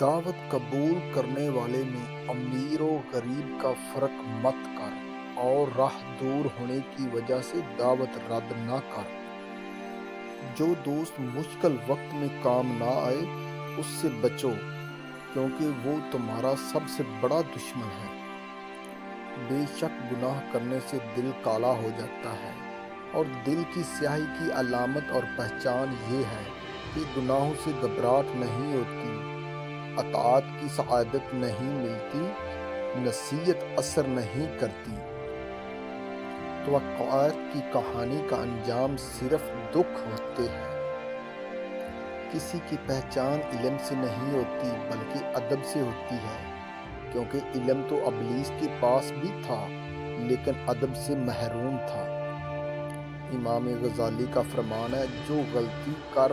دعوت قبول کرنے والے میں امیر و غریب کا فرق مت کر اور راہ دور ہونے کی وجہ سے دعوت رد نہ کر۔ جو دوست مشکل وقت میں کام نہ آئے اس سے بچو، کیونکہ وہ تمہارا سب سے بڑا دشمن ہے۔ بے شک گناہ کرنے سے دل کالا ہو جاتا ہے، اور دل کی سیاہی کی علامت اور پہچان یہ ہے کہ گناہوں سے گھبراہٹ نہیں ہوتی، اطاعت کی سعادت نہیں ملتی، نصیحت اثر نہیں کرتی۔ توقعات کی کہانی کا انجام صرف دکھ ہوتے ہیں۔ کسی کی پہچان علم سے نہیں ہوتی بلکہ ادب سے ہوتی ہے، کیونکہ علم تو ابلیس کے پاس بھی تھا لیکن ادب سے محروم تھا۔ امام غزالی کا فرمان ہے، جو غلطی کر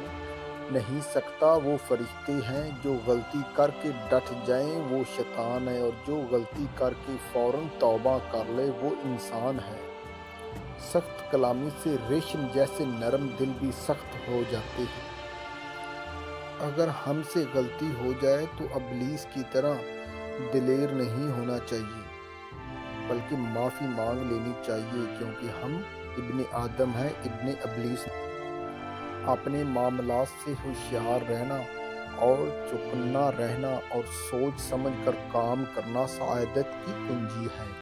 نہیں سکتا وہ فرشتے ہیں، جو غلطی کر کے ڈٹ جائیں وہ شیطان ہے، اور جو غلطی کر کے فوراً توبہ کر لے وہ انسان ہے۔ سخت کلامی سے ریشم جیسے نرم دل بھی سخت ہو جاتے ہیں۔ اگر ہم سے غلطی ہو جائے تو ابلیس کی طرح دلیر نہیں ہونا چاہیے، بلکہ معافی مانگ لینی چاہیے، کیونکہ ہم ابن آدم ہیں، ابن ابلیس نہیں۔ اپنے معاملات سے ہوشیار رہنا اور چوکنا رہنا اور سوچ سمجھ کر کام کرنا سعادت کی کنجی ہے۔